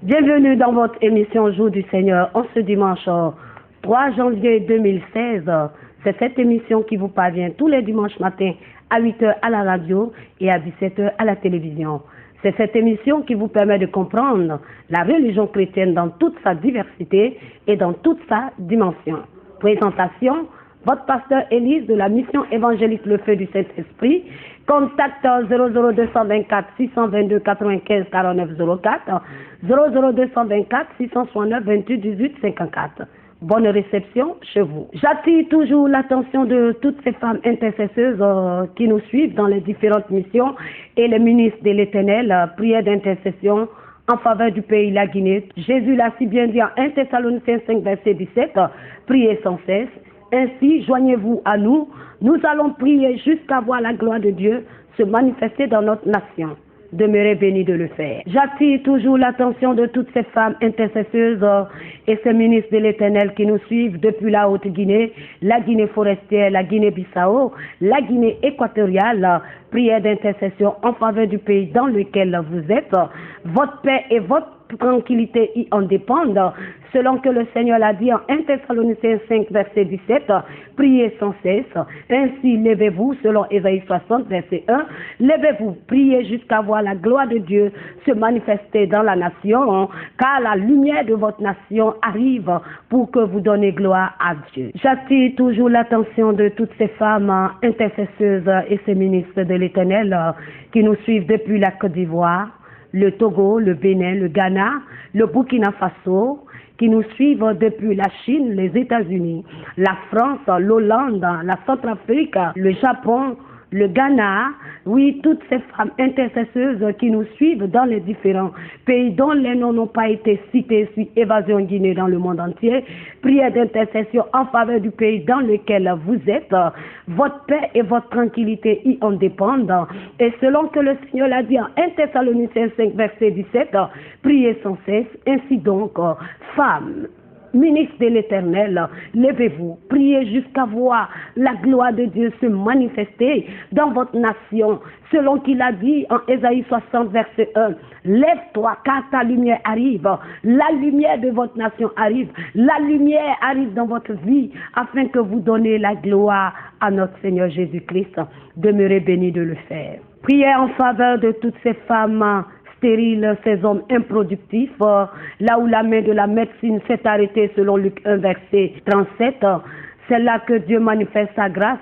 Bienvenue dans votre émission Jour du Seigneur en ce dimanche 3 janvier 2016. C'est cette émission qui vous parvient tous les dimanches matins à 8h à la radio et à 17h à la télévision. C'est cette émission qui vous permet de comprendre la religion chrétienne dans toute sa diversité et dans toute sa dimension. Présentation, votre pasteur Élise de la mission évangélique Le Feu du Saint-Esprit. Contact 00224 622 95 49 04, 00224 669 28 18 54. Bonne réception chez vous. J'attire toujours l'attention de toutes ces femmes intercesseuses qui nous suivent dans les différentes missions et les ministres de l'Éternel, prière d'intercession en faveur du pays, la Guinée. Jésus l'a si bien dit en 1 Thessaloniciens 5, verset 17, priez sans cesse. Ainsi, joignez-vous à nous. Nous allons prier jusqu'à voir la gloire de Dieu se manifester dans notre nation. Demeurez bénis de le faire. J'attire toujours l'attention de toutes ces femmes intercesseuses et ces ministres de l'Éternel qui nous suivent depuis la Haute-Guinée, la Guinée forestière, la Guinée-Bissau, la Guinée équatoriale. Prière d'intercession en faveur du pays dans lequel vous êtes. Votre paix et votre tranquillité y en dépendent, selon que le Seigneur l'a dit en 1 Thessaloniciens 5, verset 17, priez sans cesse. Ainsi, levez-vous, selon Ésaïe 60, verset 1, levez-vous, priez jusqu'à voir la gloire de Dieu se manifester dans la nation, car la lumière de votre nation arrive pour que vous donnez gloire à Dieu. J'attire toujours l'attention de toutes ces femmes intercesseuses et ces ministres de l'Éternel qui nous suivent depuis la Côte d'Ivoire, le Togo, le Bénin, le Ghana, le Burkina Faso, qui nous suivent depuis la Chine, les États-Unis, la France, l'Hollande, la Centrafrique, le Japon, le Ghana, oui, toutes ces femmes intercesseuses qui nous suivent dans les différents pays dont les noms n'ont pas été cités sur Évasion Guinée dans le monde entier, prière d'intercession en faveur du pays dans lequel vous êtes, votre paix et votre tranquillité y en dépendent, et selon que le Seigneur l'a dit en 1 Thessaloniciens 5, verset 17, priez sans cesse, ainsi donc, femmes, ministre de l'Éternel, levez-vous, priez jusqu'à voir la gloire de Dieu se manifester dans votre nation, selon qu'il a dit en Ésaïe 60, verset 1, lève-toi car ta lumière arrive, la lumière de votre nation arrive, la lumière arrive dans votre vie, afin que vous donnez la gloire à notre Seigneur Jésus-Christ. Demeurez bénis de le faire. Priez en faveur de toutes ces femmes stérile, ces hommes improductifs, là où la main de la médecine s'est arrêtée selon Luc 1, verset 37, c'est là que Dieu manifeste sa grâce.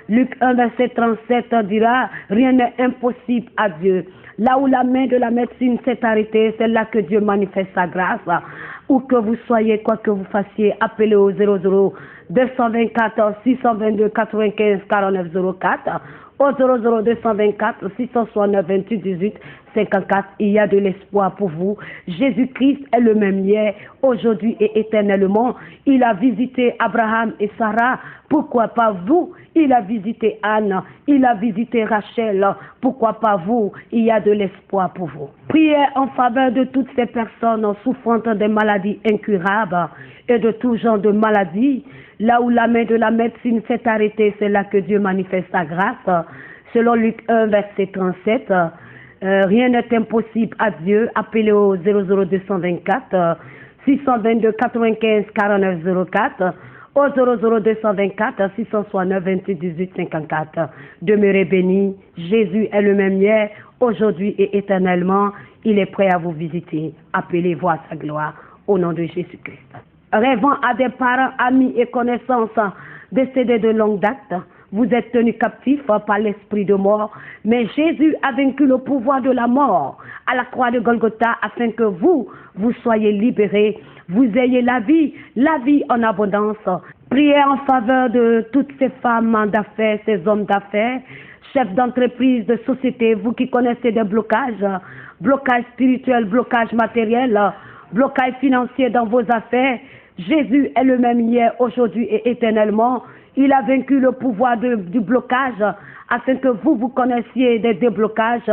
Luc 1, verset 37 dira, rien n'est impossible à Dieu. Là où la main de la médecine s'est arrêtée, c'est là que Dieu manifeste sa grâce. Où que vous soyez, quoi que vous fassiez, appelez au 00 224 622 95 49 04. Au 00224 669 28 18 54, il y a de l'espoir pour vous. Jésus-Christ est le même hier, aujourd'hui et éternellement. Il a visité Abraham et Sarah. Pourquoi pas vous? Il a visité Anne, il a visité Rachel. Pourquoi pas vous? Il y a de l'espoir pour vous. Priez en faveur de toutes ces personnes souffrant des maladies incurables et de tout genre de maladies. Là où la main de la médecine s'est arrêtée, c'est là que Dieu manifeste sa grâce. Selon Luc 1, verset 37, rien n'est impossible à Dieu. Appelez au 00224 622 95 49 04, au 00224 669 28 18 54. Demeurez bénis. Jésus est le même hier, aujourd'hui et éternellement. Il est prêt à vous visiter. Appelez voir sa gloire au nom de Jésus-Christ. Rêvant à des parents, amis et connaissances décédés de longue date, vous êtes tenus captifs par l'esprit de mort, mais Jésus a vaincu le pouvoir de la mort à la croix de Golgotha afin que vous soyez libérés, vous ayez la vie en abondance. Priez en faveur de toutes ces femmes d'affaires, ces hommes d'affaires, chefs d'entreprise, de société, vous qui connaissez des blocages, blocages spirituels, blocages matériels, blocages financiers dans vos affaires. Jésus est le même hier, aujourd'hui et éternellement. Il a vaincu le pouvoir du blocage afin que vous connaissiez des déblocages.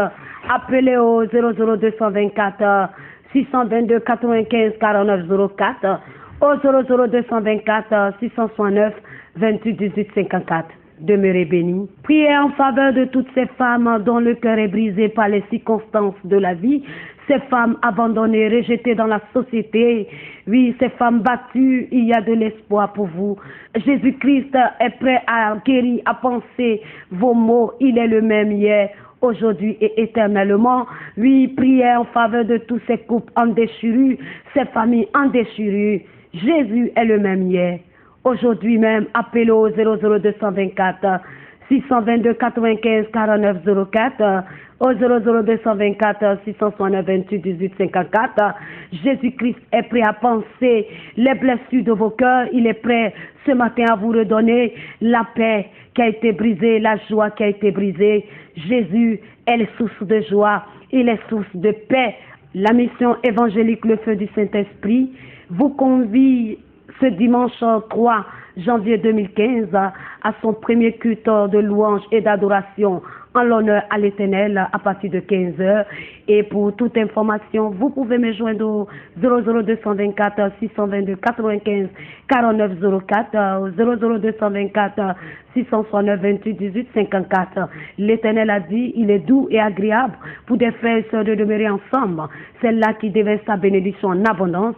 Appelez au 00224 622 95 49 04, au 00224 669 28 18 54. Demeurez bénis. Priez en faveur de toutes ces femmes dont le cœur est brisé par les circonstances de la vie, ces femmes abandonnées, rejetées dans la société. Oui, ces femmes battues, il y a de l'espoir pour vous. Jésus-Christ est prêt à guérir, à penser vos maux. Il est le même hier, aujourd'hui et éternellement. Oui, priez en faveur de tous ces couples en déchirure, ces familles en déchirure. Jésus est le même hier. Aujourd'hui même, appelez au 00224 622 95 49 04, au 00224 669 28 18 54. Jésus-Christ est prêt à penser les blessures de vos cœurs. Il est prêt ce matin à vous redonner la paix qui a été brisée, la joie qui a été brisée. Jésus est la source de joie, il est source de paix. La mission évangélique Le Feu du Saint-Esprit vous convie ce dimanche 3 janvier 2015 à son premier culte de louange et d'adoration en l'honneur à l'Éternel à partir de 15h. Et pour toute information, vous pouvez me joindre au 00224 622 95 49 04, au 00224 669 28 18 54. L'Éternel a dit, il est doux et agréable pour des frères et sœurs de demeurer ensemble. Celle-là qui déverse sa bénédiction en abondance,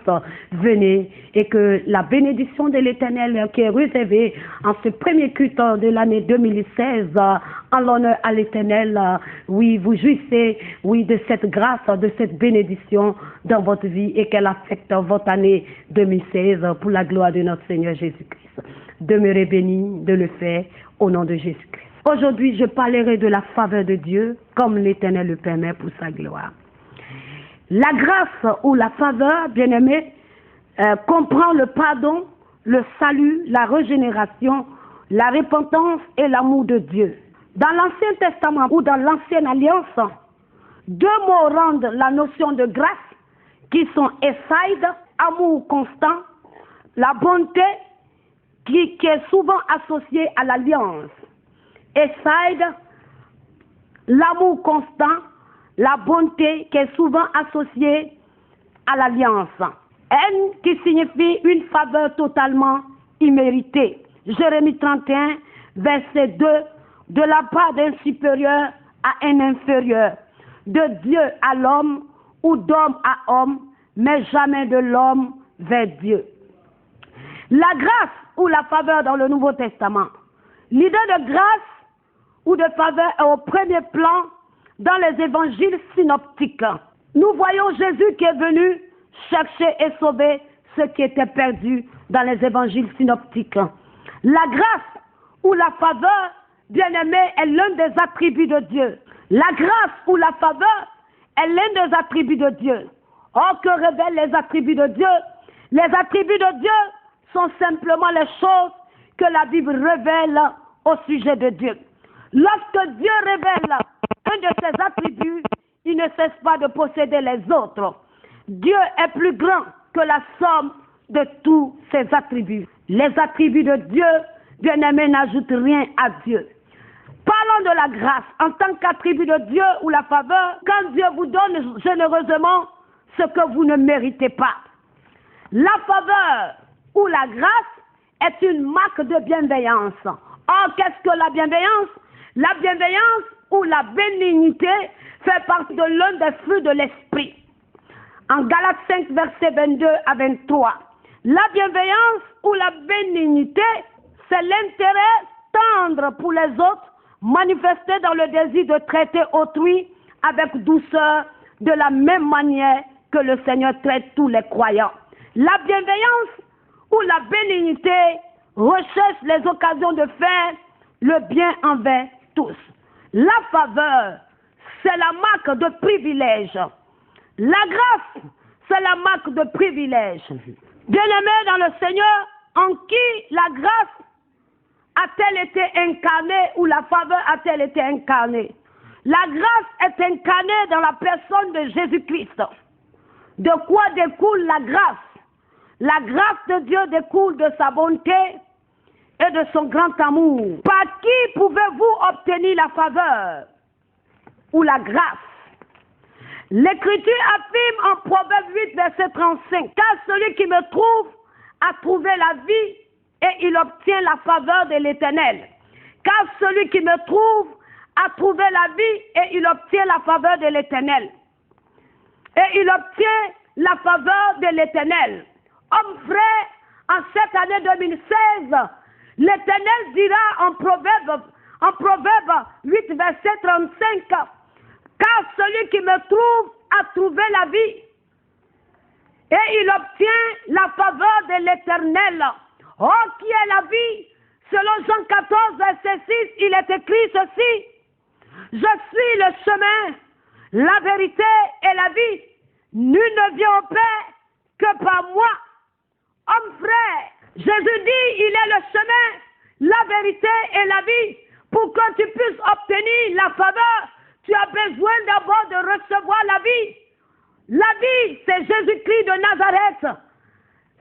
venez, et que la bénédiction de l'Éternel qui est réservée en ce premier culte de l'année 2016, en l'honneur à l'Éternel, oui, vous jouissez, oui, de cette grâce, de cette bénédiction dans votre vie et qu'elle affecte votre année 2016 pour la gloire de notre Seigneur Jésus-Christ. Demeurez bénis de le faire au nom de Jésus-Christ. Aujourd'hui, je parlerai de la faveur de Dieu comme l'Éternel le permet pour sa gloire. La grâce ou la faveur, bien-aimé, comprend le pardon, le salut, la régénération, la repentance et l'amour de Dieu. Dans l'Ancien Testament ou dans l'Ancienne Alliance, deux mots rendent la notion de grâce qui sont esaïd, amour constant, la bonté qui est souvent associée à l'alliance. Esaïd, l'amour constant, la bonté qui est souvent associée à l'alliance. N qui signifie une faveur totalement imméritée. Jérémie 31, verset 2, de la part d'un supérieur à un inférieur, de Dieu à l'homme ou d'homme à homme, mais jamais de l'homme vers Dieu. La grâce ou la faveur dans le Nouveau Testament. L'idée de grâce ou de faveur est au premier plan dans les évangiles synoptiques. Nous voyons Jésus qui est venu chercher et sauver ceux qui étaient perdus dans les évangiles synoptiques. La grâce ou la faveur, bien-aimé, est l'un des attributs de Dieu. La grâce ou la faveur est l'un des attributs de Dieu. Or, que révèlent les attributs de Dieu? Les attributs de Dieu sont simplement les choses que la Bible révèle au sujet de Dieu. Lorsque Dieu révèle un de ses attributs, il ne cesse pas de posséder les autres. Dieu est plus grand que la somme de tous ses attributs. Les attributs de Dieu, bien-aimé, n'ajoutent rien à Dieu. Parlons de la grâce en tant qu'attribut de Dieu ou la faveur, quand Dieu vous donne généreusement ce que vous ne méritez pas. La faveur ou la grâce est une marque de bienveillance. Or, qu'est-ce que la bienveillance? La bienveillance ou la bénignité fait partie de l'un des fruits de l'esprit. En Galates 5, versets 22 à 23, la bienveillance ou la bénignité, c'est l'intérêt tendre pour les autres, manifesté dans le désir de traiter autrui avec douceur, de la même manière que le Seigneur traite tous les croyants. La bienveillance ou la bénignité recherche les occasions de faire le bien envers tous. La faveur, c'est la marque de privilège. La grâce, c'est la marque de privilège. Bien-aimé dans le Seigneur, en qui la grâce a-t-elle été incarnée ou la faveur a-t-elle été incarnée? La grâce est incarnée dans la personne de Jésus-Christ. De quoi découle la grâce? La grâce de Dieu découle de sa bonté et de son grand amour. Par qui pouvez-vous obtenir la faveur ou la grâce? L'Écriture affirme en Proverbe 8, verset 35, « Car celui qui me trouve a trouvé la vie et il obtient la faveur de l'Éternel. car celui qui me trouve a trouvé la vie et il obtient la faveur de l'Éternel. Et il obtient la faveur de l'Éternel. Homme frère, en cette année 2016, l'Éternel dira en Proverbe 8, verset 35, car celui qui me trouve a trouvé la vie et il obtient la faveur de l'Éternel. Oh, qui est la vie? Selon Jean 14, verset 6, il est écrit ceci: je suis le chemin, la vérité et la vie. Nul ne vient au Père que par moi. Homme frère, Jésus dit, il est le chemin, la vérité et la vie. Pour que tu puisses obtenir la faveur, tu as besoin d'abord de recevoir la vie. La vie, c'est Jésus-Christ de Nazareth.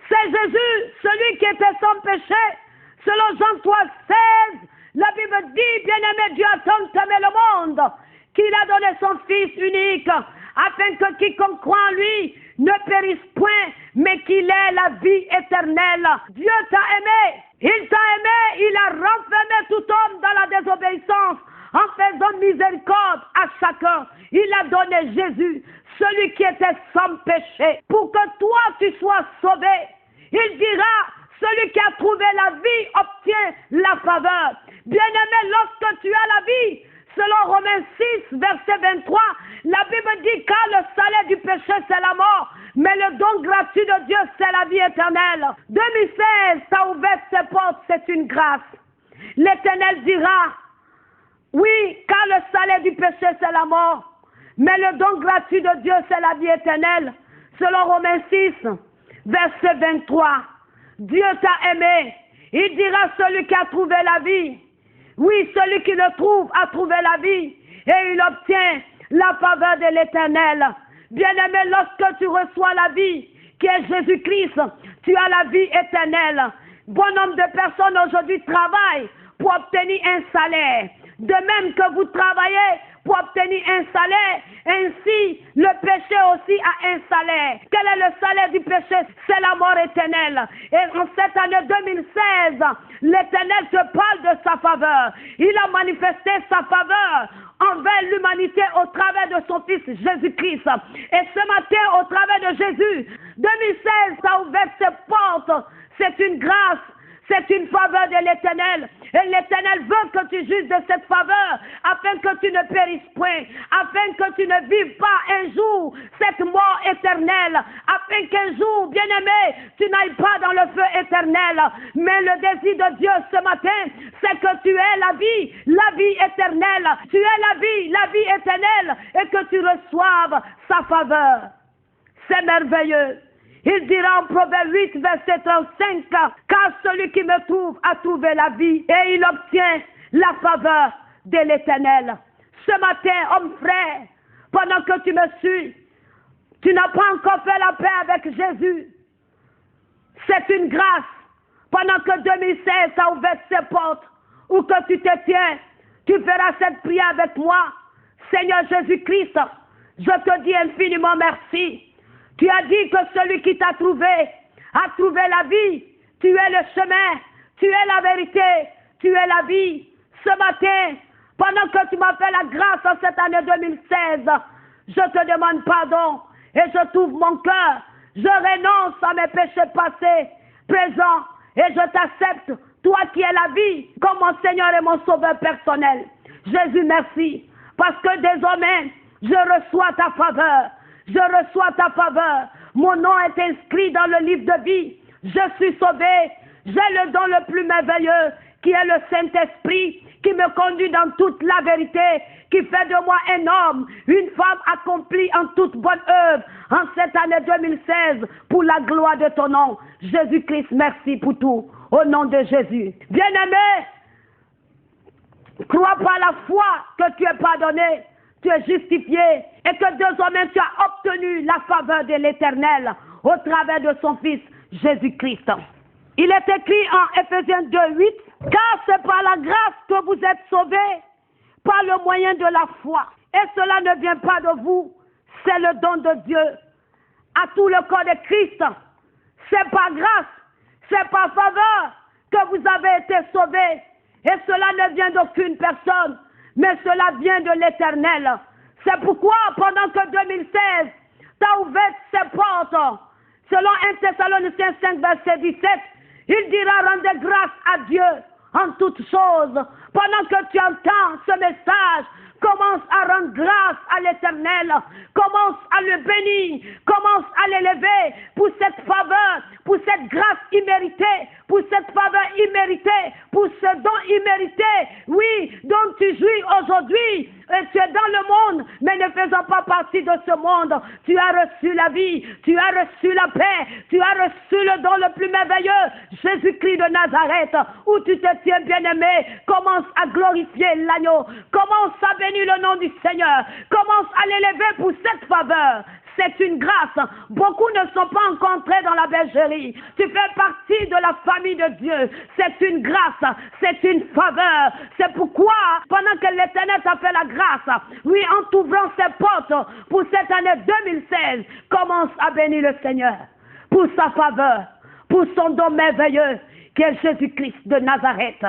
C'est Jésus, celui qui était sans péché. Selon Jean 3, 16, la Bible dit, bien-aimé, Dieu a tant aimé le monde qu'il a donné son Fils unique, afin que quiconque croit en lui ne périsse point, mais qu'il ait la vie éternelle. Dieu t'a aimé, il t'a aimé, il a renfermé tout homme dans la désobéissance, en faisant miséricorde à chacun. Il a donné Jésus, celui qui était sans péché, pour que toi tu sois sauvé. Il dira, celui qui a trouvé la vie obtient la faveur. Bien-aimé, lorsque tu as la vie, selon Romains 6, verset 23, la Bible dit, car le salaire du péché c'est la mort, mais le don gratuit de Dieu c'est la vie éternelle. 2016, t'as ouvert ses portes, c'est une grâce. L'Éternel dira, oui, car le salaire du péché c'est la mort, mais le don gratuit de Dieu c'est la vie éternelle. Selon Romains 6, verset 23, Dieu t'a aimé. Il dira, celui qui a trouvé la vie. Oui, celui qui le trouve a trouvé la vie et il obtient la faveur de l'Éternel. Bien-aimé, lorsque tu reçois la vie, qui est Jésus-Christ, tu as la vie éternelle. Bon nombre de personnes aujourd'hui travaillent pour obtenir un salaire. De même que vous travaillez pour obtenir un salaire, ainsi le péché aussi a un salaire. Quel est le salaire du péché? C'est la mort éternelle. Et en cette année 2016, l'Éternel te parle de sa faveur. Il a manifesté sa faveur envers l'humanité au travers de son Fils Jésus-Christ. Et ce matin, au travers de Jésus, 2016 a ouvert ses portes. C'est une grâce. C'est une faveur de l'Éternel. Et l'Éternel veut que tu juges de cette faveur, afin que tu ne périsses point, afin que tu ne vives pas un jour cette mort éternelle, afin qu'un jour, bien-aimé, tu n'ailles pas dans le feu éternel. Mais le désir de Dieu ce matin, c'est que tu aies la vie éternelle. Tu aies la vie éternelle, et que tu reçoives sa faveur. C'est merveilleux. Il dira en Proverbe 8, verset 35, car celui qui me trouve a trouvé la vie et il obtient la faveur de l'Éternel. Ce matin, homme frère, pendant que tu me suis, tu n'as pas encore fait la paix avec Jésus. C'est une grâce. Pendant que 2016 a ouvert ses portes, où que tu te tiens, tu feras cette prière avec moi. Seigneur Jésus-Christ, je te dis infiniment merci. Tu as dit que celui qui t'a trouvé a trouvé la vie. Tu es le chemin, tu es la vérité, tu es la vie. Ce matin, pendant que tu m'as fait la grâce en cette année 2016, je te demande pardon et je t'ouvre mon cœur. Je renonce à mes péchés passés, présents, et je t'accepte, toi qui es la vie, comme mon Seigneur et mon Sauveur personnel. Jésus, merci, parce que désormais, je reçois ta faveur. Je reçois ta faveur. Mon nom est inscrit dans le livre de vie. Je suis sauvé. J'ai le don le plus merveilleux, qui est le Saint-Esprit, qui me conduit dans toute la vérité, qui fait de moi un homme, une femme accomplie en toute bonne œuvre, en cette année 2016, pour la gloire de ton nom. Jésus-Christ, merci pour tout. Au nom de Jésus. Bien-aimé, crois par la foi que tu es pardonné. Tu es justifié et que désormais tu as obtenu la faveur de l'Éternel au travers de son Fils Jésus-Christ. Il est écrit en Éphésiens 2:8, car c'est par la grâce que vous êtes sauvés, par le moyen de la foi. Et cela ne vient pas de vous, c'est le don de Dieu à tout le corps de Christ. C'est par grâce, c'est par faveur que vous avez été sauvés. Et cela ne vient d'aucune personne, mais cela vient de l'Éternel. C'est pourquoi, pendant que 2016 t'a ouvert ses portes, selon 1 Thessaloniciens 5, verset 17, il dira rendez grâce à Dieu en toutes choses. Pendant que tu entends ce message, commence à rendre grâce à l'Éternel, commence à le bénir, commence à l'élever pour cette faveur, pour cette grâce imméritée, pour cette faveur imméritée, pour ce don immérité, oui, dont tu jouis aujourd'hui. Et tu es dans le monde, mais ne faisant pas partie de ce monde. Tu as reçu la vie, tu as reçu la paix, tu as reçu le don le plus merveilleux, Jésus-Christ de Nazareth, où tu te tiens bien-aimé. Commence à glorifier l'agneau, commence à bénir le nom du Seigneur, commence à l'élever pour cette faveur. C'est une grâce. Beaucoup ne sont pas encore entrés dans la bergerie. Tu fais partie de la famille de Dieu. C'est une grâce. C'est une faveur. C'est pourquoi, pendant que l'Éternel t'a fait la grâce, oui, en t'ouvrant ses portes pour cette année 2016, commence à bénir le Seigneur pour sa faveur, pour son don merveilleux, qui est Jésus-Christ de Nazareth.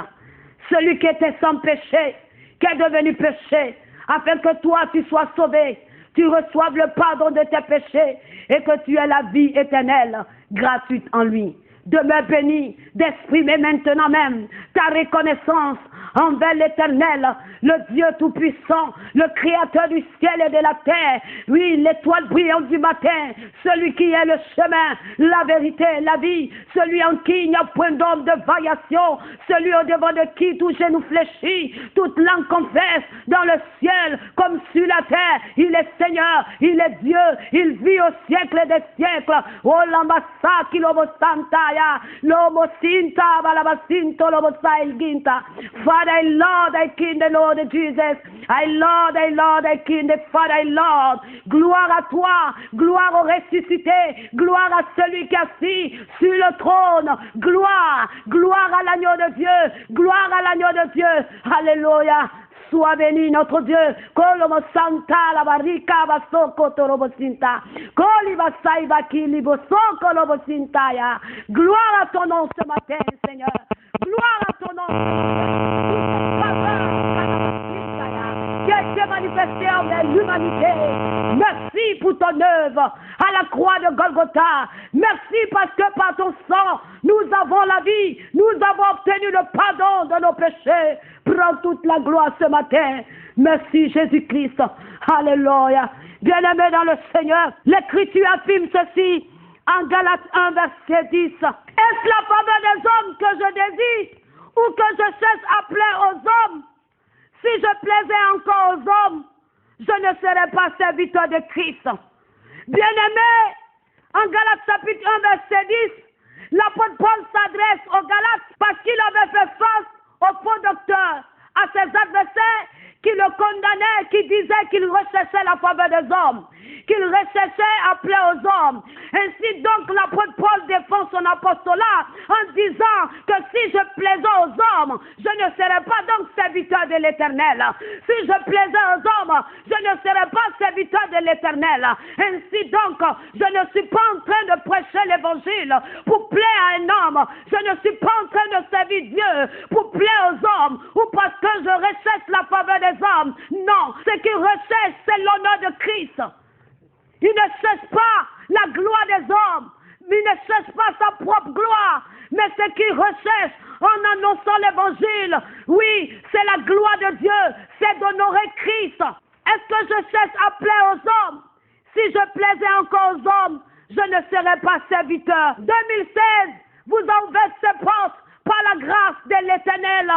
Celui qui était sans péché, qui est devenu péché, afin que toi, tu sois sauvé, tu reçoives le pardon de tes péchés et que tu aies la vie éternelle gratuite en lui. Demeure béni d'exprimer maintenant même ta reconnaissance envers l'Éternel, le Dieu Tout-Puissant, le Créateur du ciel et de la terre. Oui, l'étoile brillante du matin, celui qui est le chemin, la vérité, la vie, celui en qui il n'y a point d'ombre de variation, celui au devant de qui tout genou fléchit, toute langue confesse dans le ciel comme sur la terre. Il est Seigneur, il est Dieu, il vit au siècle des siècles. Oh, l'ambassa qui l'homo santaya, l'homo sinta, valabasinto, l'homo sailginta. Father, I Lord, I King, the Lord Jesus. I Lord, I King, the Father, I Lord. Gloire à toi, gloire au ressuscité, gloire à celui qui est assis sur le trône. Gloire, gloire à l'agneau de Dieu, gloire à l'agneau de Dieu. Alléluia. Sois béni notre Dieu. Kolomo santa la barika basoko torobo sinta. Koli basai bakili bosoko lobo sinta ya. Gloire à ton nom ce matin, Seigneur. Gloire à ton nom. Qui a été manifesté envers l'humanité. Merci pour ton œuvre à la croix de Golgotha. Merci parce que par ton sang, nous avons la vie. Nous avons obtenu le pardon de nos péchés. Prends toute la gloire ce matin. Merci Jésus-Christ. Alléluia. Bien-aimé dans le Seigneur, l'Écriture affirme ceci en Galates 1, verset 10. Est-ce la faveur des hommes que je désire ou que je cherche à plaire aux hommes? Si je plaisais encore aux hommes, je ne serais pas serviteur de Christ. Bien-aimé, en Galates chapitre 1, verset 10, l'apôtre Paul s'adresse aux Galates parce qu'il avait fait face au faux docteur, à ses adversaires qui le condamnaient, qui disaient qu'il recherchait la faveur des hommes, qu'il recherchait à plaire aux hommes. Ainsi donc l'apôtre Paul défend son apostolat en disant que si je plaisais aux hommes, je ne serais pas donc serviteur de l'Éternel. Si je plaisais aux hommes, je ne serais pas serviteur de l'Éternel. Ainsi donc, je ne suis pas en train de prêcher l'évangile pour plaire à un homme. Je ne suis pas en train de servir Dieu pour plaire aux hommes ou parce que je recherche la faveur des hommes. Non, ce qu'il recherche, c'est l'honneur de Christ. Il ne cherche pas la gloire des hommes, il ne cherche pas sa propre gloire, mais ce qu'il recherche en annonçant l'évangile, oui, c'est la gloire de Dieu, c'est d'honorer Christ. Est-ce que je cherche à plaire aux hommes? Si je plaisais encore aux hommes, je ne serais pas serviteur. 2016 vous a ouvert ses portes par la grâce de l'Éternel.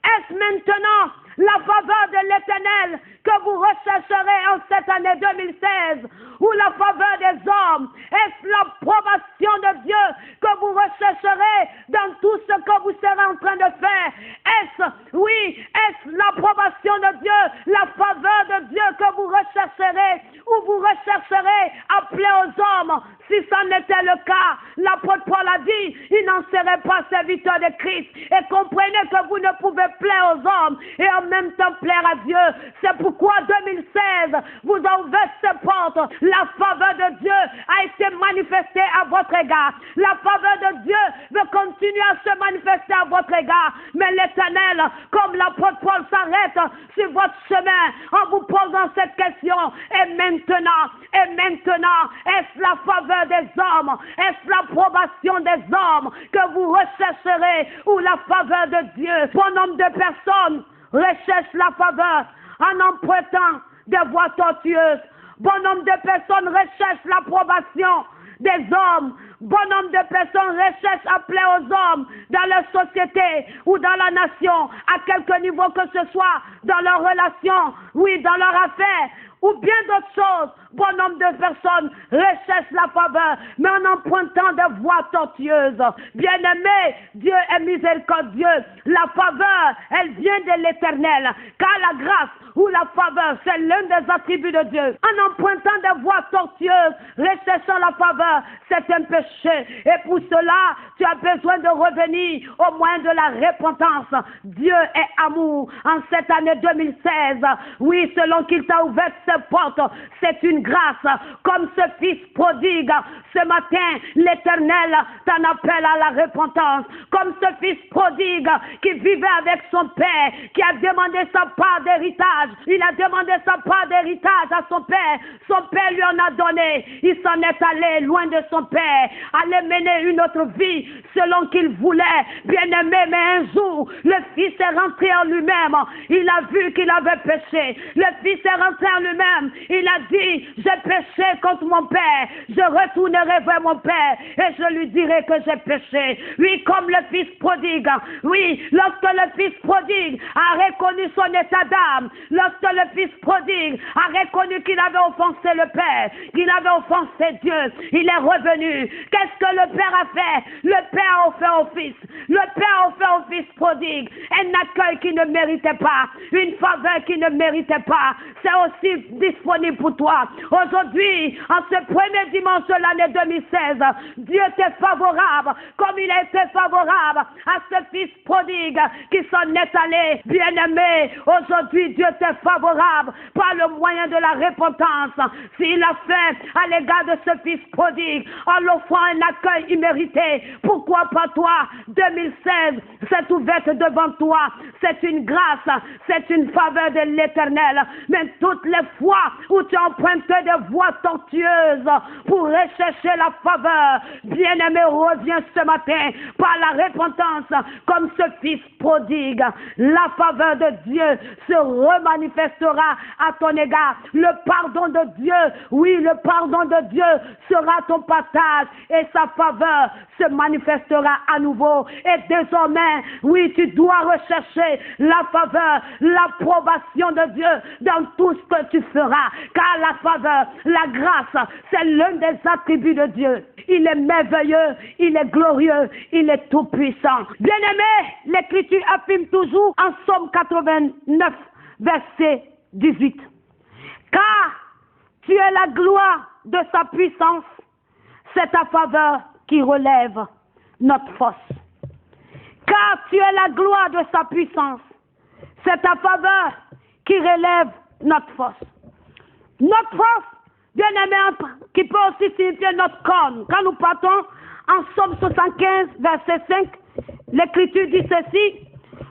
Est-ce maintenant la faveur de l'Éternel que vous rechercherez en cette année 2016 ou la faveur des hommes? Est-ce l'approbation de Dieu que vous rechercherez dans tout ce que vous serez en train de faire? Est-ce, oui, est-ce l'approbation de Dieu, la faveur de Dieu que vous rechercherez ou vous rechercherez à plaire aux hommes? Si ça n'était le cas, l'apôtre Paul a dit, il n'en serait pas serviteur de Christ. Et comprenez que vous ne pouvez plaire aux hommes et en même temps plaire à Dieu. C'est pourquoi 2016 vous a ouvert ces portes. La faveur de Dieu a été manifestée à votre égard. La faveur de Dieu veut continuer à se manifester à votre égard. Mais l'Éternel, comme l'apôtre Paul s'arrête sur votre chemin en vous posant cette question, et maintenant, est-ce la faveur des hommes, est-ce l'approbation des hommes que vous rechercherez ou la faveur de Dieu? Bon nombre de personnes recherchent la faveur en empruntant des voies tortueuses. Bon nombre de personnes recherchent l'approbation des hommes. Bon nombre de personnes recherchent à plaire aux hommes dans leur société ou dans la nation, à quelque niveau que ce soit, dans leurs relations, oui, dans leurs affaires, ou bien d'autres choses. Bon nombre de personnes recherchent la faveur, mais en empruntant des voies tortueuses. Bien-aimé, Dieu est miséricordieux. La faveur, elle vient de l'Éternel, car la grâce ou la faveur, c'est l'un des attributs de Dieu. En empruntant des voies tortueuses, recherchant la faveur, c'est un péché. Et pour cela, tu as besoin de revenir au moyen de la repentance. Dieu est amour. En cette année 2016, oui, selon qu'il t'a ouvert ses portes, c'est une grâce. Comme ce fils prodigue, ce matin, l'Éternel t'en appelle à la repentance. Comme ce fils prodigue qui vivait avec son père, qui a demandé sa part d'héritage. Il a demandé sa part d'héritage à son père. Son père lui en a donné. Il s'en est allé loin de son père, aller mener une autre vie selon qu'il voulait. Bien-aimé, mais un jour, le fils est rentré en lui-même. Il a vu qu'il avait péché. Le fils est rentré en lui-même. Il a dit, j'ai péché contre mon père. Je retournerai vers mon père et je lui dirai que j'ai péché. Oui, comme le fils prodigue. Oui, lorsque le fils prodigue a reconnu son état d'âme, lorsque le fils prodigue a reconnu qu'il avait offensé le père, qu'il avait offensé Dieu, il est revenu. Qu'est-ce que le père a fait? Le père a offert au fils. Le père a offert au fils prodigue un accueil qui ne méritait pas, une faveur qui ne méritait pas. C'est aussi disponible pour toi. Aujourd'hui, en ce premier dimanche de l'année 2016, Dieu t'est favorable, comme il a été favorable à ce fils prodigue qui s'en est allé. Bien-aimé, aujourd'hui, Dieu t'est favorable par le moyen de la repentance. S'il a fait à l'égard de ce fils prodigue en l'offrant un accueil immérité, pourquoi pas toi? 2016 s'est ouverte devant toi. C'est une grâce, c'est une faveur de l'Éternel. Mais toutes les fois où tu empruntes des voies tortueuses pour rechercher la faveur, bien-aimé, reviens ce matin par la repentance comme ce fils prodigue. La faveur de Dieu se remanifestera à ton égard. Le pardon de Dieu, oui, le pardon de Dieu sera ton partage et sa faveur se manifestera à nouveau. Et désormais, oui, tu dois rechercher la faveur, l'approbation de Dieu dans tout ce que tu feras. Car la faveur, la grâce, c'est l'un des attributs de Dieu. Il est merveilleux, il est glorieux, il est tout puissant. Bien-aimé, l'Écriture affirme toujours en Psaume 89, verset 18. Car tu es la gloire de sa puissance, c'est ta faveur qui relève notre force. Car tu es la gloire de sa puissance, c'est ta faveur qui relève notre force. Notre force, bien-aimé, qui peut aussi signifier notre corne. Quand nous partons en Psaume 75, verset 5, l'Écriture dit ceci: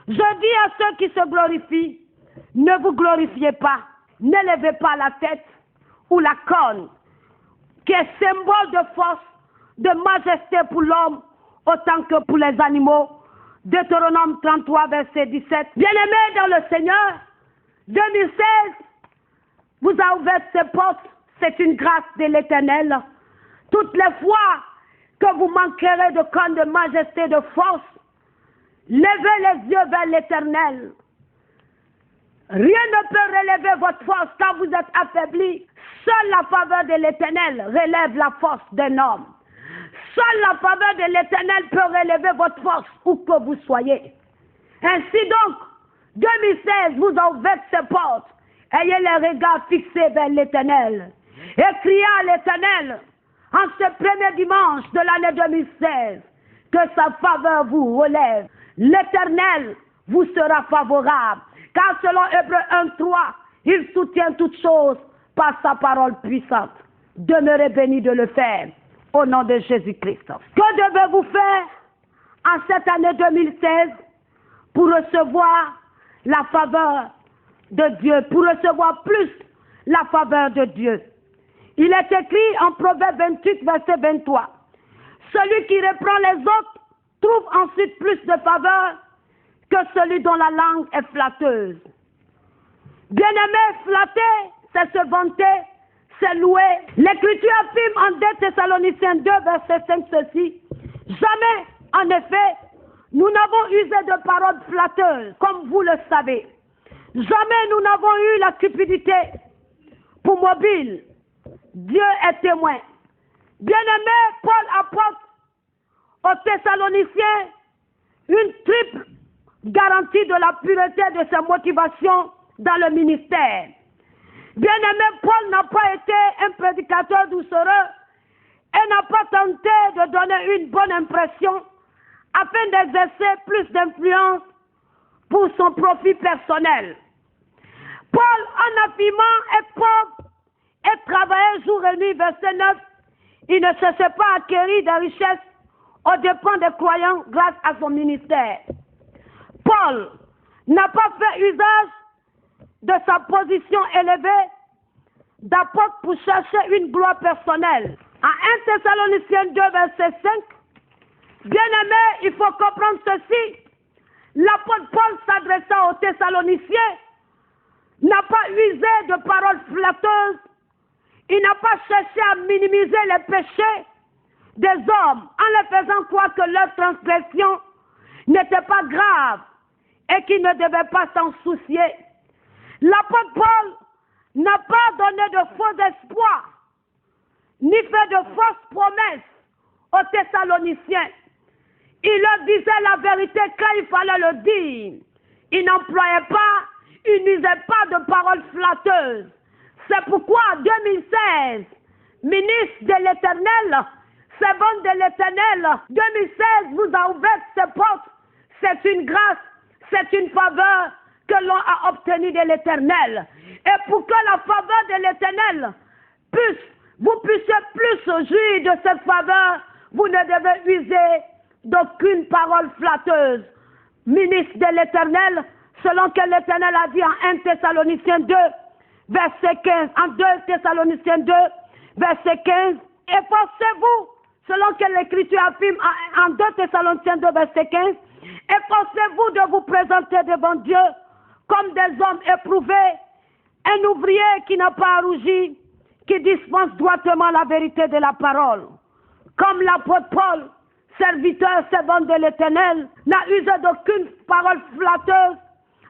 je dis à ceux qui se glorifient, ne vous glorifiez pas, n'élevez pas la tête ou la corne, qui est symbole de force, de majesté pour l'homme, autant que pour les animaux. Deutéronome 33, verset 17. Bien-aimés dans le Seigneur, 2016 vous a ouvert ses portes, c'est une grâce de l'Éternel. Toutes les fois que vous manquerez de corne, de majesté, de force, levez les yeux vers l'Éternel. Rien ne peut relever votre force quand vous êtes affaibli. Seule la faveur de l'Éternel relève la force d'un homme. Seule la faveur de l'Éternel peut relever votre force où que vous soyez. Ainsi donc, 2016 vous a ouvert ses portes. Ayez les regards fixés vers l'Éternel. Et criez à l'Éternel en ce premier dimanche de l'année 2016 que sa faveur vous relève. l'Éternel vous sera favorable. Car selon Hébreux 1:3, il soutient toutes choses par sa parole puissante. Demeurez bénis de le faire au nom de Jésus-Christ. Que devez-vous faire en cette année 2016 pour recevoir la faveur de Dieu, pour recevoir plus la faveur de Dieu? Il est écrit en Proverbe 28, verset 23. Celui qui reprend les autres trouve ensuite plus de faveur que celui dont la langue est flatteuse. Bien-aimé, flatter, c'est se vanter, c'est louer. L'Écriture affirme en 2 Thessaloniciens 2, verset 5 ceci. Jamais, en effet, nous n'avons usé de paroles flatteuses, comme vous le savez. Jamais nous n'avons eu la cupidité pour mobile. Dieu est témoin. Bien-aimé, Paul apporte aux Thessaloniciens une triple garantie de la pureté de ses motivations dans le ministère. Bien-aimé, Paul n'a pas été un prédicateur doucereux et n'a pas tenté de donner une bonne impression afin d'exercer plus d'influence pour son profit personnel. Paul, en affirmant être pauvre et travailler jour et nuit, verset 9, il ne cessait pas acquérir des richesses aux dépens des croyants grâce à son ministère. Paul n'a pas fait usage de sa position élevée d'apôtre pour chercher une gloire personnelle. En 1 Thessaloniciens 2, verset 5, bien-aimé, il faut comprendre ceci. L'apôtre Paul s'adressant aux Thessaloniciens n'a pas usé de paroles flatteuses. Il n'a pas cherché à minimiser les péchés des hommes en leur faisant croire que leur transgression n'était pas grave et qu'ils ne devaient pas s'en soucier. L'apôtre Paul n'a pas donné de faux espoirs, ni fait de fausses promesses aux Thessaloniciens. Il leur disait la vérité quand il fallait le dire. Il n'employait pas, il n'usait pas de paroles flatteuses. C'est pourquoi en 2016, ministre de l'Éternel, servante de l'Éternel, 2016 vous a ouvert ses portes. C'est une grâce, c'est une faveur que l'on a obtenue de l'Éternel. Et pour que la faveur de l'Éternel vous puissiez plus jouir de cette faveur, vous ne devez user d'aucune parole flatteuse. Ministre de l'Éternel, selon que l'Éternel a dit en 1 Thessaloniciens 2, verset 15, en 2 Thessaloniciens 2, verset 15, efforcez-vous, selon que l'Écriture affirme en 2 Thessaloniciens 2, verset 15, efforcez-vous de vous présenter devant Dieu comme des hommes éprouvés, un ouvrier qui n'a pas à rougir, qui dispense droitement la vérité de la parole. Comme l'apôtre Paul, serviteur, servant de l'Éternel, n'a usé d'aucune parole flatteuse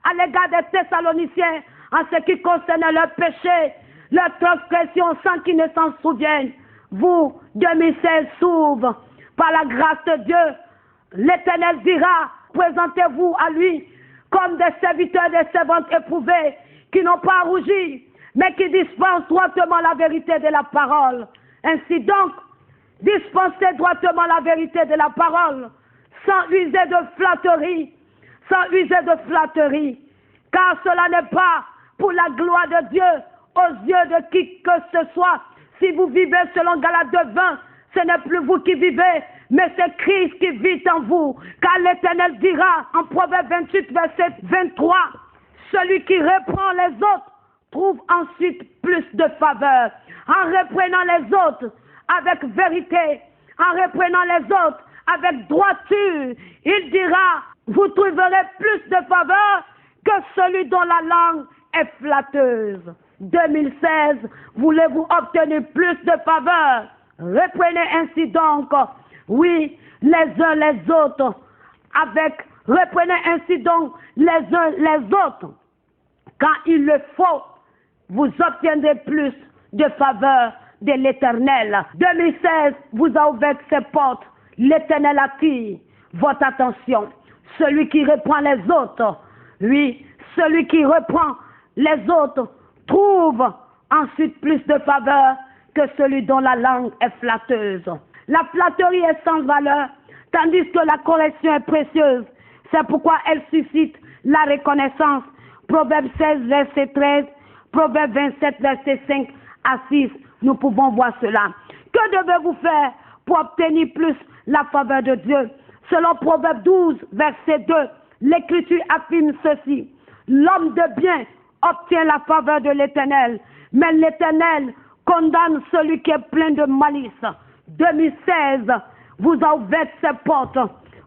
à l'égard des Thessaloniciens en ce qui concerne leurs péchés, leurs transgressions sans qu'ils ne s'en souviennent. Vous, 2016 s'ouvre par la grâce de Dieu. L'Éternel dira, présentez-vous à lui comme des serviteurs, des servantes éprouvées qui n'ont pas à rougir, mais qui dispensent droitement la vérité de la parole. Ainsi donc, dispensez droitement la vérité de la parole, sans user de flatterie, car cela n'est pas pour la gloire de Dieu aux yeux de qui que ce soit. Si vous vivez selon Galates 2:20, ce n'est plus vous qui vivez, mais c'est Christ qui vit en vous. Car l'Éternel dira en Proverbe 28, verset 23, celui qui reprend les autres trouve ensuite plus de faveur. En reprenant les autres avec vérité, en reprenant les autres avec droiture, il dira, vous trouverez plus de faveur que celui dont la langue est flatteuse. 2016, voulez-vous obtenir plus de faveur? Reprenez ainsi donc, oui, les uns les autres, reprenez ainsi donc les uns les autres. Quand il le faut, vous obtiendrez plus de faveur de l'Éternel. 2016 vous a ouvert ses portes. L'Éternel attire votre attention. Celui qui reprend les autres, oui, celui qui reprend les autres trouve ensuite plus de faveur que celui dont la langue est flatteuse. La flatterie est sans valeur, tandis que la correction est précieuse. C'est pourquoi elle suscite la reconnaissance. Proverbe 16, verset 13, Proverbe 27, verset 5 à 6. Nous pouvons voir cela. Que devez-vous faire pour obtenir plus la faveur de Dieu? Selon Proverbe 12, verset 2, l'Écriture affirme ceci. L'homme de bien obtient la faveur de l'Éternel, mais l'Éternel condamne celui qui est plein de malice. 2016 vous a ouvert ses portes.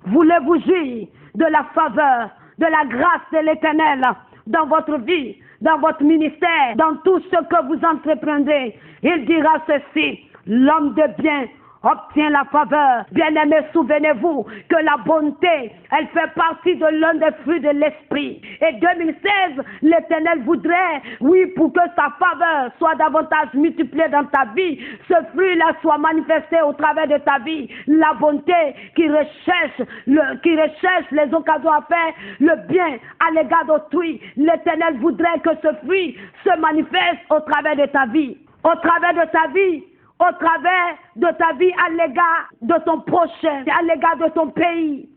Voulez-vous jouir de la faveur, de la grâce de l'Éternel dans votre vie, dans votre ministère, dans tout ce que vous entreprendrez? Il dira ceci, l'homme de bien obtient la faveur. Bien-aimés, souvenez-vous que la bonté, elle fait partie de l'un des fruits de l'esprit. Et 2016, l'Éternel voudrait, oui, pour que sa faveur soit davantage multipliée dans ta vie, ce fruit-là soit manifesté au travers de ta vie. La bonté qui recherche les occasions à faire le bien à l'égard d'autrui. L'Éternel voudrait que ce fruit se manifeste au travers de ta vie. Au travers de ta vie. Au travers de ta vie à l'égard de ton prochain, à l'égard de ton pays.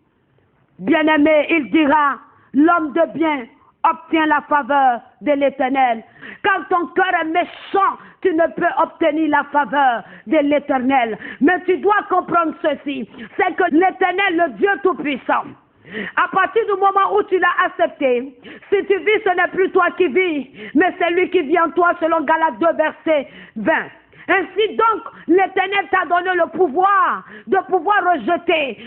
Bien-aimé, il dira, l'homme de bien obtient la faveur de l'Éternel. Quand ton cœur est méchant, tu ne peux obtenir la faveur de l'Éternel. Mais tu dois comprendre ceci, c'est que l'Éternel, le Dieu Tout-Puissant, à partir du moment où tu l'as accepté, si tu vis, ce n'est plus toi qui vis, mais c'est lui qui vit en toi, selon Galates 2, verset 20. Ainsi donc, l'Éternel t'a donné le pouvoir de pouvoir rejeter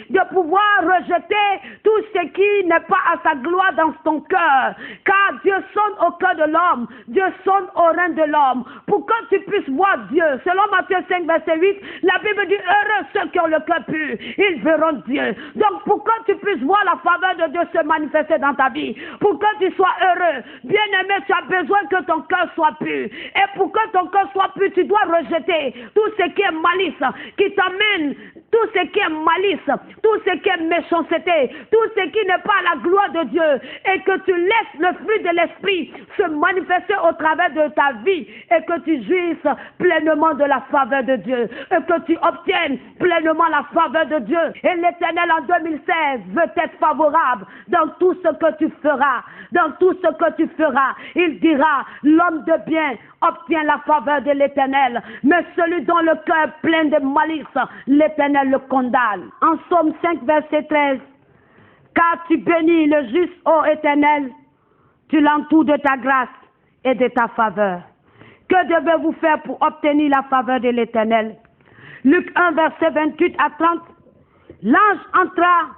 tout ce qui n'est pas à sa gloire dans ton cœur. Car Dieu sonne au cœur de l'homme, Dieu sonne au rein de l'homme. Pour que tu puisses voir Dieu, selon Matthieu 5, verset 8, la Bible dit, heureux ceux qui ont le cœur pur, ils verront Dieu. Donc pour que tu puisses voir la faveur de Dieu se manifester dans ta vie, pour que tu sois heureux, bien aimé, tu as besoin que ton cœur soit pur. Et pour que ton cœur soit pur, tu dois rejeter tout ce qui est malice, qui t'amène, tout ce qui est malice, tout ce qui est méchanceté, tout ce qui n'est pas à la gloire de Dieu, et que tu laisses le fruit de l'esprit se manifester au travers de ta vie, et que tu jouisses pleinement de la faveur de Dieu, et que tu obtiennes pleinement la faveur de Dieu. Et l'Éternel en 2016 veut être favorable dans tout ce que tu feras, dans tout ce que tu feras. Il dira, l'homme de bien obtient la faveur de l'Éternel, mais celui dont le cœur est plein de malice, l'Éternel le condamne. En Psaume 5, verset 13, car tu bénis le juste, ô Éternel, tu l'entoures de ta grâce et de ta faveur. Que devez-vous faire pour obtenir la faveur de l'Éternel? Luc 1, verset 28 à 30, l'ange entra,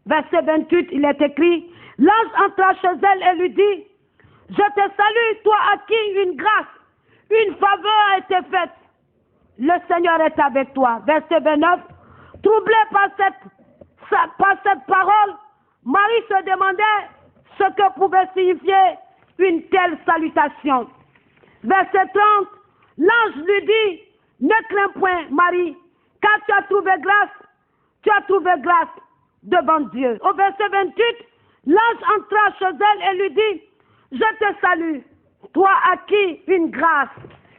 verset 28, il est écrit, l'ange entra chez elle et lui dit, je te salue, toi à qui une grâce, une faveur a été faite. Le Seigneur est avec toi. Verset 29. Troublé par cette parole, Marie se demandait ce que pouvait signifier une telle salutation. Verset 30. L'ange lui dit, ne crains point, Marie, car tu as trouvé grâce devant Dieu. Au verset 28, l'ange entra chez elle et lui dit, je te salue, toi à qui une grâce,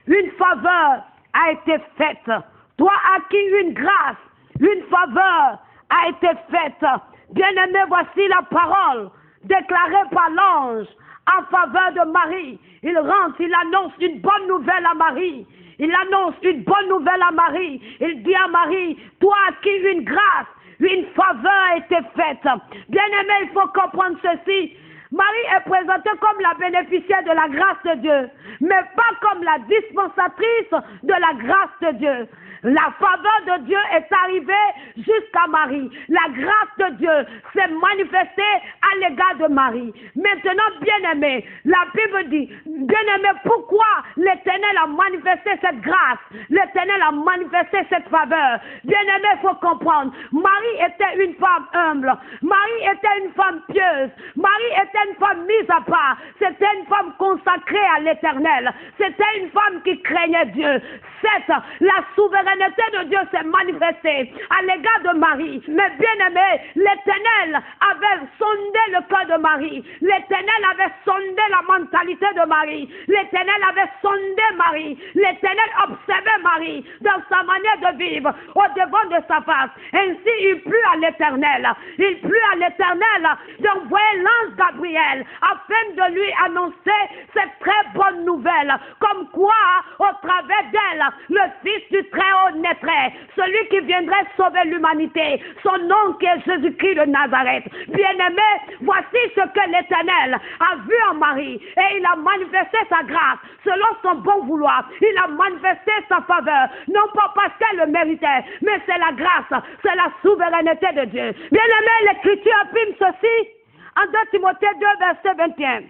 une faveur a été faite. Toi à qui une grâce, une faveur a été faite. Bien-aimé, voici la parole déclarée par l'ange en faveur de Marie. Il rentre, il annonce une bonne nouvelle à Marie. Il annonce une bonne nouvelle à Marie. Il dit à Marie, toi à qui une grâce, une faveur a été faite. Bien-aimé, il faut comprendre ceci. Marie est présentée comme la bénéficiaire de la grâce de Dieu, mais pas comme la dispensatrice de la grâce de Dieu. La faveur de Dieu est arrivée jusqu'à Marie. La grâce de Dieu s'est manifestée à l'égard de Marie. Maintenant, bien-aimé, la Bible dit, bien-aimé, pourquoi l'Éternel a manifesté cette grâce? L'Éternel a manifesté cette faveur. Bien-aimé, il faut comprendre. Marie était une femme humble. Marie était une femme pieuse. Marie était une femme mise à part. C'était une femme consacrée à l'Éternel. l'éternel. C'était une femme qui craignait Dieu. Certes, la souveraineté de Dieu s'est manifestée à l'égard de Marie. Mais bien aimé, l'éternel avait sondé le cœur de Marie. L'éternel avait sondé la mentalité de Marie. L'éternel avait sondé Marie. L'éternel observait Marie dans sa manière de vivre au devant de sa face. Ainsi, il plut à l'éternel. Il plut à l'éternel d'envoyer l'ange Gabriel afin de lui annoncer cette très bonne nouvelle. Comme quoi, au travers d'elle, le Fils du Très-Haut naîtrait. Celui qui viendrait sauver l'humanité. Son nom qui est Jésus-Christ de Nazareth. Bien-aimé, voici ce que l'éternel a vu en Marie. Et il a manifesté sa grâce selon son bon vouloir. Il a manifesté sa faveur. Non pas parce qu'elle le méritait, mais c'est la grâce, c'est la souveraineté de Dieu. Bien-aimé, l'Écriture affirme ceci en 2 Timothée 2, verset 21.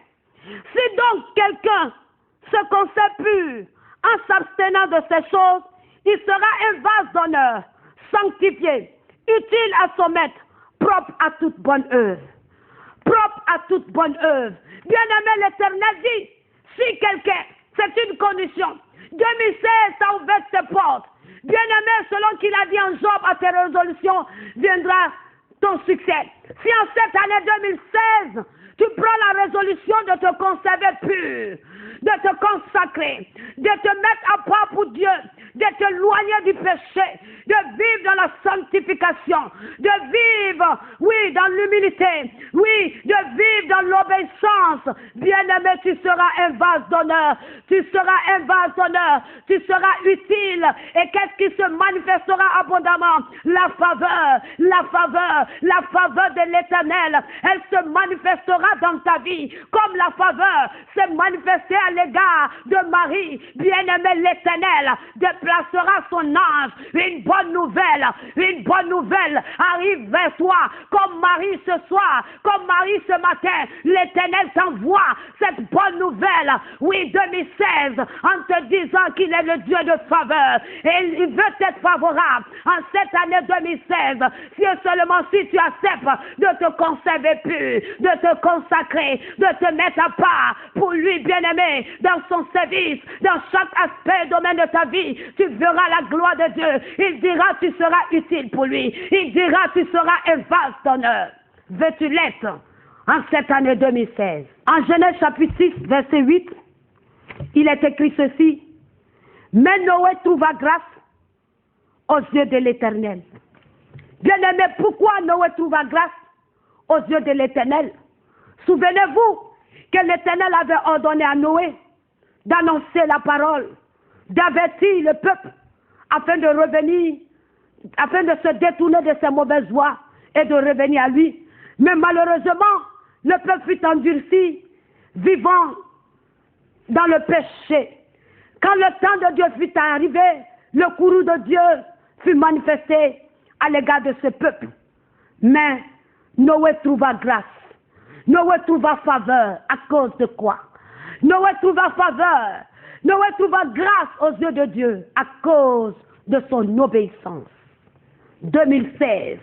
Si donc quelqu'un se conserve pur en s'abstenant de ces choses, il sera un vase d'honneur, sanctifié, utile à son maître, propre à toute bonne œuvre. Propre à toute bonne œuvre. Bien-aimé, l'Éternel dit, si quelqu'un, c'est une condition, 2016 a ouvert ses portes. Bien-aimé, selon qu'il a dit en Job, à tes résolutions viendra ton succès. Si en cette année 2016, tu prends la résolution de te conserver pur, de te consacrer, de te mettre à part pour Dieu, de t'éloigner du péché, de vivre dans la sanctification, de vivre, oui, dans l'humilité, oui, de vivre dans l'obéissance. Bien-aimé, tu seras un vase d'honneur, tu seras un vase d'honneur, tu seras utile. Et qu'est-ce qui se manifestera abondamment? La faveur, la faveur, la faveur de l'Éternel. Elle se manifestera dans ta vie, comme la faveur s'est manifestée à l'égard de Marie. Bien-aimé, l'Éternel déplacera son ange. Une bonne nouvelle arrive vers toi, comme Marie ce soir, comme Marie ce matin. L'Éternel t'envoie cette bonne nouvelle, oui, 2016, en te disant qu'il est le Dieu de faveur, et il veut être favorable en cette année 2016, si seulement si tu acceptes de te conserver pur, de te consacrer, de te mettre à part pour lui, bien-aimé, dans son service, dans chaque aspect, domaine de ta vie. Tu verras la gloire de Dieu. Il dira, tu seras utile pour lui. Il dira, tu seras un vase d'honneur. Veux-tu l'être en cette année 2016? En Genèse chapitre 6, verset 8, il est écrit ceci: mais Noé trouva grâce aux yeux de l'Éternel. Bien-aimé, pourquoi Noé trouva grâce aux yeux de l'Éternel? Souvenez-vous que l'Éternel avait ordonné à Noé d'annoncer la parole, d'avertir le peuple afin de revenir, afin de se détourner de ses mauvaises voies et de revenir à lui. Mais malheureusement, le peuple fut endurci, vivant dans le péché. Quand le temps de Dieu fut arrivé, le courroux de Dieu fut manifesté à l'égard de ce peuple. Mais Noé trouva grâce. Noé trouva faveur. À cause de quoi? Noé trouva faveur. Noé trouva grâce aux yeux de Dieu à cause de son obéissance. 2016,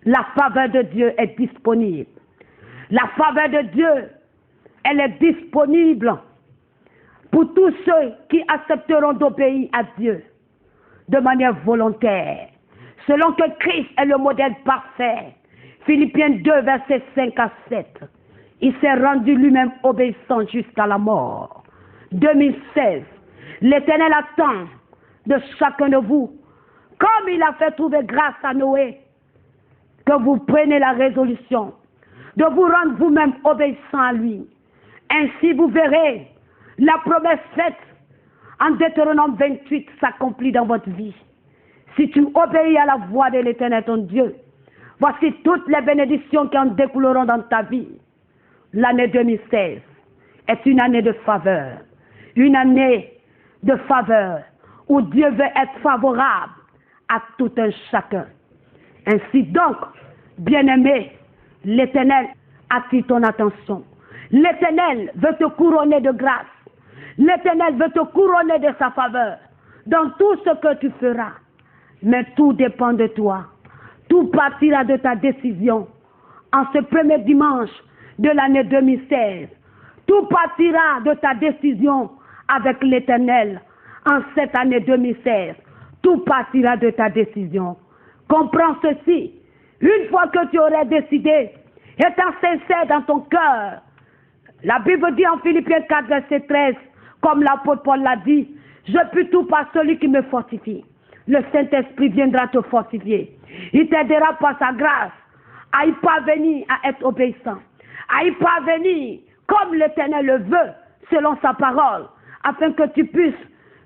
la faveur de Dieu est disponible. La faveur de Dieu, elle est disponible pour tous ceux qui accepteront d'obéir à Dieu de manière volontaire, selon que Christ est le modèle parfait. Philippiens 2, versets 5 à 7. Il s'est rendu lui-même obéissant jusqu'à la mort. 2016, l'Éternel attend de chacun de vous, comme il a fait trouver grâce à Noé, que vous preniez la résolution de vous rendre vous-même obéissant à lui. Ainsi vous verrez la promesse faite en Deutéronome 28 s'accomplit dans votre vie. Si tu obéis à la voix de l'Éternel ton Dieu, voici toutes les bénédictions qui en découleront dans ta vie. L'année 2016 est une année de faveur. Une année de faveur où Dieu veut être favorable à tout un chacun. Ainsi donc, bien-aimé, l'Éternel attire ton attention. L'Éternel veut te couronner de grâce. L'Éternel veut te couronner de sa faveur dans tout ce que tu feras. Mais tout dépend de toi. Tout partira de ta décision en ce premier dimanche de l'année 2016. Tout partira de ta décision avec l'Éternel en cette année 2016. Tout partira de ta décision. Comprends ceci. Une fois que tu aurais décidé, étant sincère dans ton cœur, la Bible dit en Philippiens 4, verset 13, comme l'apôtre Paul l'a dit, je puis tout par celui qui me fortifie. Le Saint-Esprit viendra te fortifier. Il t'aidera par sa grâce à y parvenir à être obéissant, à y parvenir comme l'Éternel le veut, selon sa parole, afin que tu puisses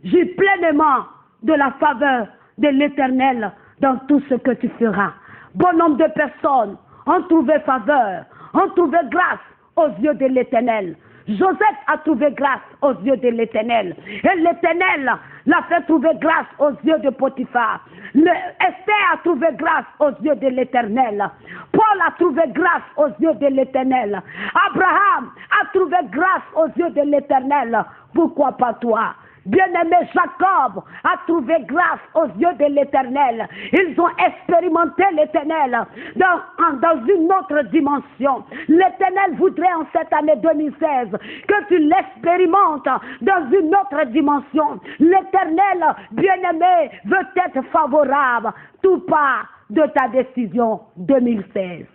jouir pleinement de la faveur de l'Éternel dans tout ce que tu feras. Bon nombre de personnes ont trouvé faveur, ont trouvé grâce aux yeux de l'Éternel. Joseph a trouvé grâce aux yeux de l'Éternel. Et l'Éternel l'a fait trouver grâce aux yeux de Potiphar. Esther a trouvé grâce aux yeux de l'Éternel. Paul a trouvé grâce aux yeux de l'Éternel. Abraham a trouvé grâce aux yeux de l'Éternel. Pourquoi pas toi? Bien-aimé, Jacob a trouvé grâce aux yeux de l'Éternel. Ils ont expérimenté l'Éternel dans une autre dimension. L'Éternel voudrait en cette année 2016 que tu l'expérimentes dans une autre dimension. L'Éternel, bien-aimé, veut être favorable. Tout part de ta décision 2016.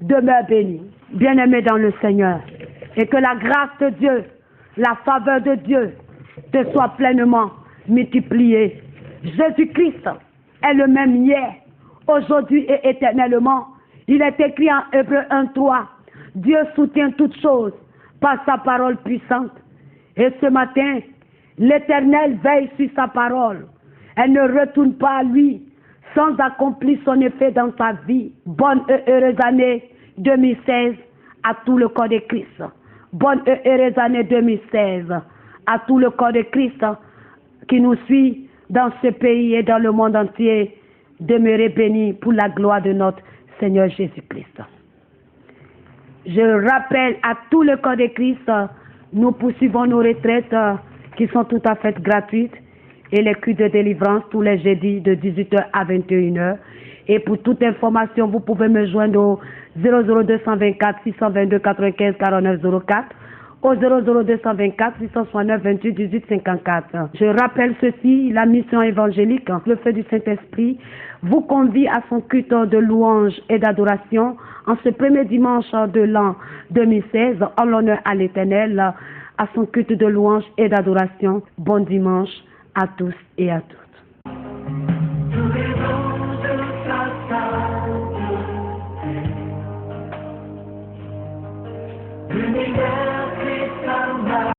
Demeure béni, bien-aimé dans le Seigneur, et que la grâce de Dieu, la faveur de Dieu te soit pleinement multipliée. Jésus-Christ est le même hier, aujourd'hui et éternellement. Il est écrit en Hébreux 1:3. Dieu soutient toutes choses par sa parole puissante. Et ce matin, l'Éternel veille sur sa parole. Elle ne retourne pas à lui sans accomplir son effet dans sa vie. Bonne et heureuse année 2016 à tout le corps de Christ. Bonne et heureuse année 2016 à tout le corps de Christ qui nous suit dans ce pays et dans le monde entier. Demeurez bénis pour la gloire de notre Seigneur Jésus-Christ. Je rappelle à tout le corps de Christ, nous poursuivons nos retraites qui sont tout à fait gratuites et les cultes de délivrance tous les jeudis de 18h à 21h. Et pour toute information, vous pouvez me joindre au 00224 622 95 49 04 au 00224 669 28 18 54. Je rappelle ceci, la mission évangélique, le feu du Saint-Esprit, vous convie à son culte de louange et d'adoration en ce premier dimanche de l'an 2016, en l'honneur à l'Éternel, à son culte de louange et d'adoration. Bon dimanche à tous et à toutes. Yeah.